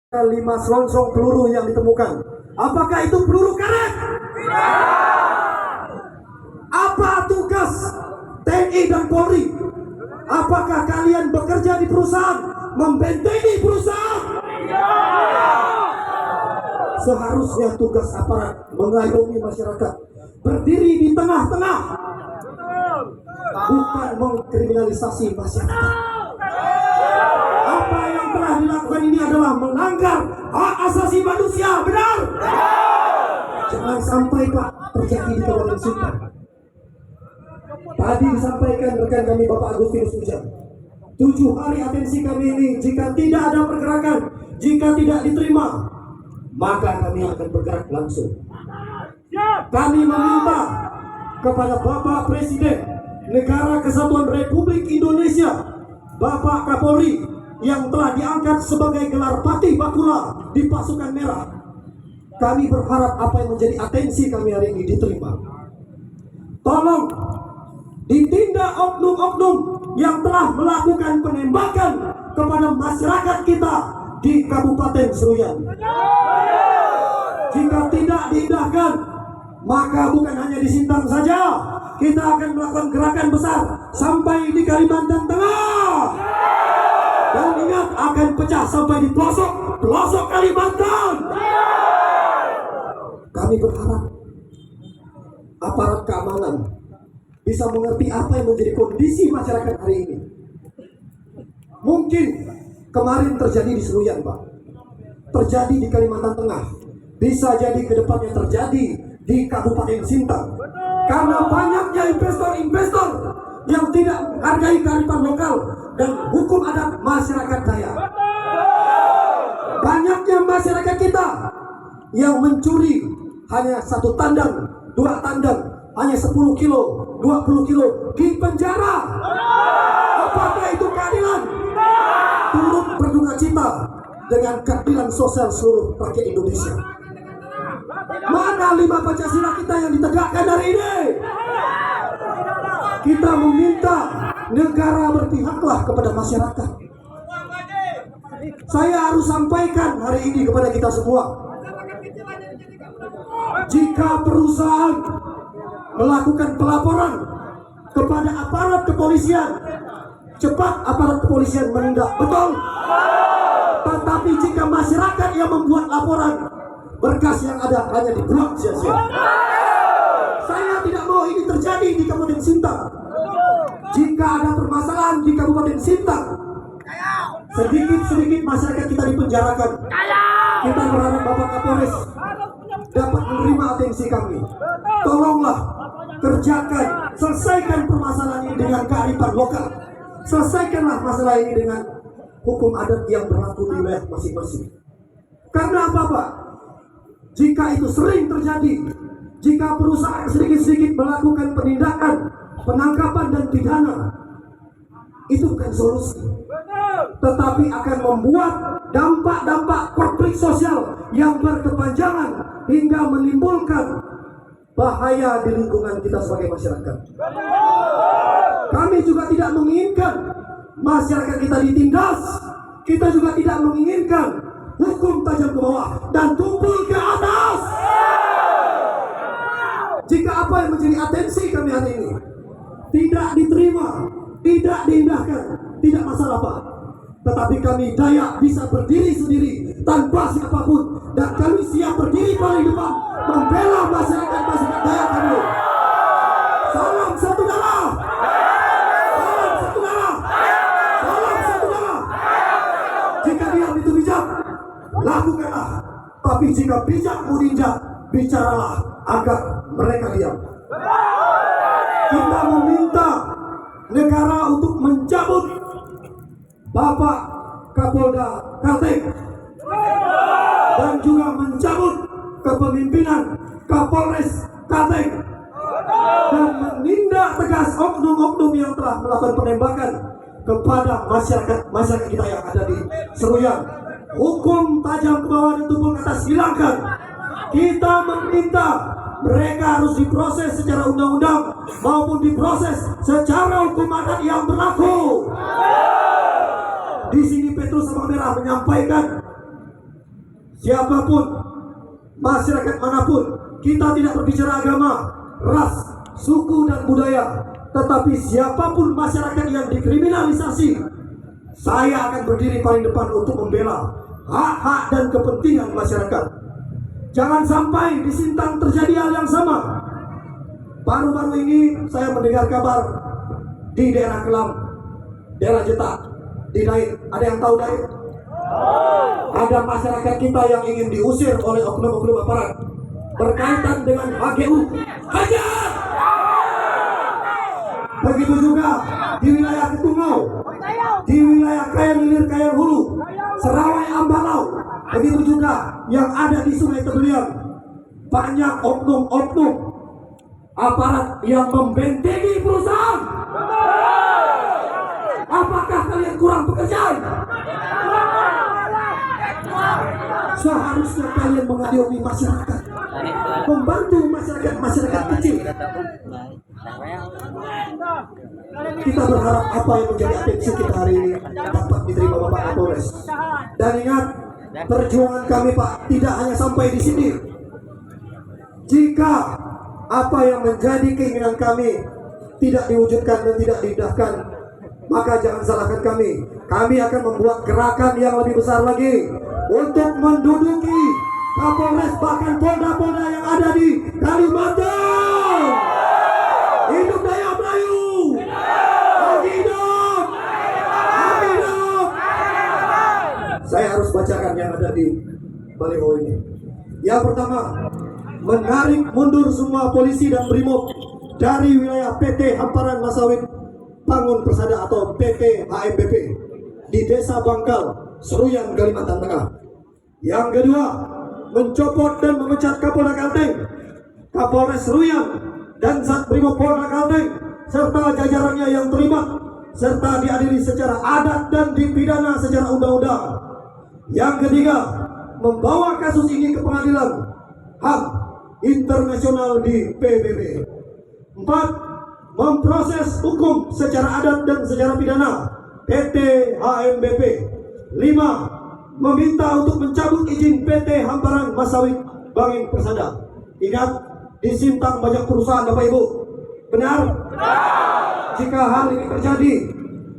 5 selongsong peluru yang ditemukan. Apakah itu peluru karet? Apa tugas TNI dan Polri? Apakah kalian bekerja di perusahaan, membentengi perusahaan? Seharusnya tugas aparat mengayomi masyarakat, berdiri di tengah-tengah, bukan mengkriminalisasi masyarakat. Apa yang telah dilakukan ini adalah melanggar hak asasi manusia, benar? Jangan sampai Pak terjadi di Kabupaten Sintang. Tadi disampaikan rekan kami Bapak Agustinus Ujang, 7 hari atensi kami ini, jika tidak ada pergerakan, jika tidak diterima, maka kami akan bergerak langsung. Kami meminta kepada Bapak Presiden Negara Kesatuan Republik Indonesia, Bapak Kapolri, yang telah diangkat sebagai gelar Patih Bakula di pasukan merah. Kami berharap apa yang menjadi atensi kami hari ini diterima. Tolong ditindak oknum-oknum yang telah melakukan penembakan kepada masyarakat kita di Kabupaten Seruyan. Jika tidak diindahkan, maka bukan hanya di Sintang saja, kita akan melakukan gerakan besar sampai di Kalimantan Tengah. Dan ingat, akan pecah sampai di pelosok Kalimantan. Kami berharap aparat keamanan bisa mengerti apa yang menjadi kondisi masyarakat hari ini. Mungkin kemarin terjadi di Seruyan, Pak, terjadi di Kalimantan Tengah, bisa jadi ke depannya terjadi di Kabupaten Sintang. Karena banyaknya investor-investor yang tidak menghargai kearifan lokal dan hukum adat masyarakat Dayak. Banyaknya masyarakat kita yang mencuri hanya 1 tandang, 2 tandang, hanya 10 kilo, 20 kilo di penjara. Apakah itu keadilan? Turut berduka cita dengan keadilan sosial seluruh rakyat Indonesia. Mana 5 Pancasila kita yang ditegakkan hari ini? Kita meminta negara berpihaklah kepada masyarakat. Saya harus sampaikan hari ini kepada kita semua, jika perusahaan melakukan pelaporan kepada aparat kepolisian, cepat aparat kepolisian menindak, betul. Tetapi jika masyarakat yang membuat laporan, berkas yang ada hanya dibuang sia-sia. Saya tidak mau ini terjadi di Kabupaten Sintang. Jika ada permasalahan di Kabupaten Sintang, sedikit-sedikit masyarakat kita dipenjarakan. Kita berharap Bapak Kapolres dapat menerima atensi kami. Tolonglah kerjakan, selesaikan permasalahan ini dengan kearifan lokal. Selesaikanlah masalah ini dengan hukum adat yang berlaku di wilayah masing-masing. Karena apa, Pak? Jika itu sering terjadi, jika perusahaan sedikit-sedikit melakukan penindakan, penangkapan dan pidana, itu bukan solusi, tetapi akan membuat dampak-dampak konflik sosial yang berkepanjangan hingga menimbulkan bahaya di lingkungan kita sebagai masyarakat. Kami juga tidak menginginkan masyarakat kita ditindas. Kita juga tidak menginginkan hukum tajam ke bawah dan tumpul ke atas. Jika apa yang menjadi atensi kami hari ini tidak diterima, tidak diindahkan, tidak masalah, Pak. Tetapi kami Dayak bisa berdiri sendiri tanpa siapapun, dan kami siap berdiri paling depan membela masyarakat Dayak kami. Salam satu darah, salam satu darah, salam satu darah. Jika diam itu bijak, lakukanlah. Tapi jika bijak menginjak, bicaralah agar mereka diam. Kita meminta negara untuk mencabut Bapak Kapolda Kalteng dan juga mencabut kepemimpinan Kapolres Kalteng dan menindak tegas oknum-oknum yang telah melakukan penembakan kepada masyarakat kita yang ada di Seruyan. Hukum tajam ke bawah dan tumpul ke atas hilangkan. Kita meminta mereka harus diproses secara undang-undang maupun diproses secara hukum adat yang berlaku. Di sini Petrus sama Merah menyampaikan siapapun, masyarakat manapun, kita tidak berbicara agama, ras, suku dan budaya, tetapi siapapun masyarakat yang dikriminalisasi, saya akan berdiri paling depan untuk membela hak-hak dan kepentingan masyarakat. Jangan sampai di Sintang terjadi hal yang sama. Baru-baru ini saya mendengar kabar di daerah Kelam, daerah Jetak, di Dain. Ada yang tahu Dain? Ada masyarakat kita yang ingin diusir oleh oknum-oknum aparat berkaitan dengan HGU. Hajar! Begitu juga di wilayah Ketungau, di wilayah Kayan Hilir, Kayan Hulu, Serawai, Ambalau. Begitu juga yang ada di Sungai Tebelian. Banyak oknum-oknum aparat yang membentengi perusahaan. Apakah kalian kurang pekerjaan? Seharusnya kalian mengayomi masyarakat, membantu masyarakat kecil. Kita berharap apa yang menjadi atensi kita hari ini dapat diterima Bapak Kapolres. Dan ingat, perjuangan kami Pak tidak hanya sampai di sini. Jika apa yang menjadi keinginan kami tidak diwujudkan dan tidak diindahkan, maka jangan salahkan kami. Kami akan membuat gerakan yang lebih besar lagi untuk menduduki Kapolres, bahkan polda-polda yang ada di Kalimantan. Hidup Daya Melayu! Hidup! Hidup! Saya harus bacakan yang ada di baliho ini. Yang pertama, menarik mundur semua polisi dan brimob dari wilayah PT Hamparan Masawit Bangun Persada atau PT HMBP di Desa Bangkal, Seruyan, Kalimantan Tengah. Yang kedua, mencopot dan memecat Kapolda Kalteng, Kapolres Seruyan, dan Satbrimob Polda Kalteng serta jajarannya yang terlibat, serta diadili secara adat dan dipidana secara undang-undang. Yang ketiga, membawa kasus ini ke pengadilan HAM internasional di PBB. 4. Memproses hukum secara adat dan secara pidana PT HMBP. 5. Meminta untuk mencabut izin PT Hamparan Masawit Bangun Persada. Ingat, di Sintang banyak perusahaan Bapak Ibu. Benar? Jika hal ini terjadi,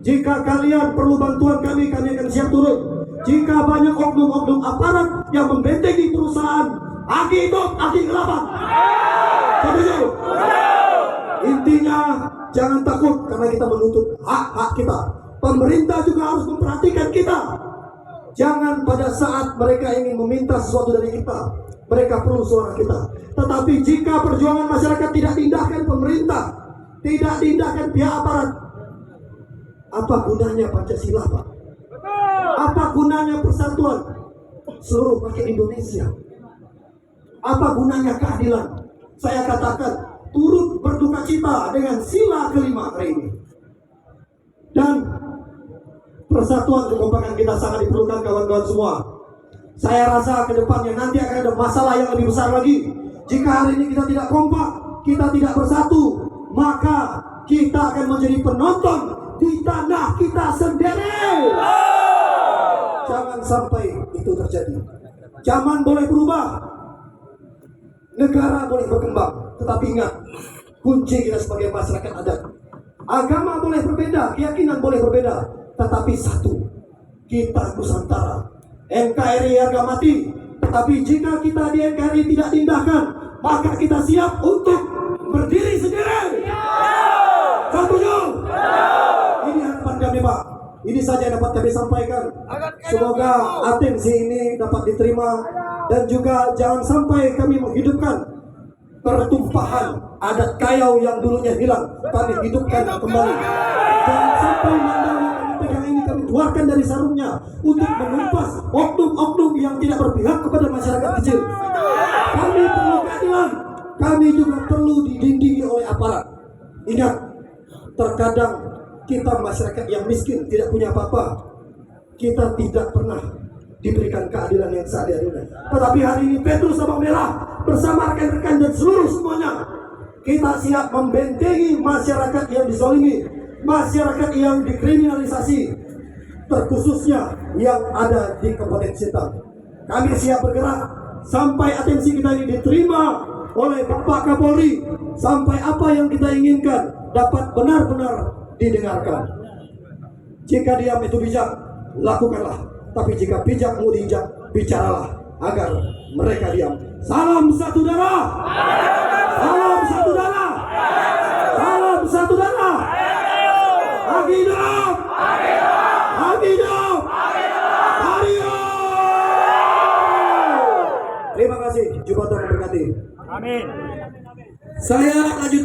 jika kalian perlu bantuan kami akan siap turun. Jika banyak oknum-oknum aparat yang membentengi perusahaan, aki hidup, aki kelapa. Setuju? Intinya jangan takut karena kita menuntut hak-hak kita. Pemerintah juga harus memperhatikan kita. Jangan pada saat mereka ingin meminta sesuatu dari kita, mereka perlu suara kita. Tetapi jika perjuangan masyarakat tidak diindahkan pemerintah, tidak diindahkan pihak aparat, apa gunanya Pancasila, Pak? Apa gunanya persatuan seluruh rakyat Indonesia? Apa gunanya keadilan? Saya katakan, turut berduka cita dengan sila kelima hari ini. Dan persatuan kekompakan kita sangat diperlukan kawan-kawan semua. Saya rasa ke depannya nanti akan ada masalah yang lebih besar lagi. Jika hari ini kita tidak kompak, kita tidak bersatu, maka kita akan menjadi penonton di tanah kita sendiri. Jangan sampai itu terjadi. Zaman boleh berubah, negara boleh berkembang, tetapi ingat, kunci kita sebagai masyarakat adat. Agama boleh berbeda, keyakinan boleh berbeda, tetapi satu, kita Nusantara. NKRI harga mati, tetapi jika kita di NKRI tidak diindahkan, maka kita siap untuk berdiri sendiri. Setuju? Ini harapan kami, Pak. Ini saja yang dapat kami sampaikan. Semoga atensi ini dapat diterima dan juga jangan sampai kami menghidupkan pertumpahan adat Kayau yang dulunya hilang, kami hidupkan kembali. Jangan sampai mandang yang kami pegang ini kami keluarkan dari sarungnya untuk menumpas oknum-oknum yang tidak berpihak kepada masyarakat kecil. Kami perlu keadilan, kami juga perlu didindingi oleh aparat. Ingat, terkadang kita masyarakat yang miskin tidak punya apa-apa, kita tidak pernah diberikan keadilan yang seadil-adilnya. Tetapi hari ini Petrus Sabang Merah bersama rekan-rekan dan seluruh semuanya, kita siap membentengi masyarakat yang dizalimi, masyarakat yang dikriminalisasi, terkhususnya yang ada di Kabupaten Sintang. kami siap bergerak sampai atensi kita ini diterima oleh Bapak Kapolri, sampai apa yang kita inginkan dapat benar-benar didengarkan. Jika diam itu bijak, lakukanlah. Tapi jika bijak mau diinjak, bicaralah agar mereka diam. Salam satu darah. Salam satu darah. Salam satu darah. Lagi hidup. Lagi hidup. Mario. Terima kasih. Jumatan memberkati. Amin. Saya lanjut.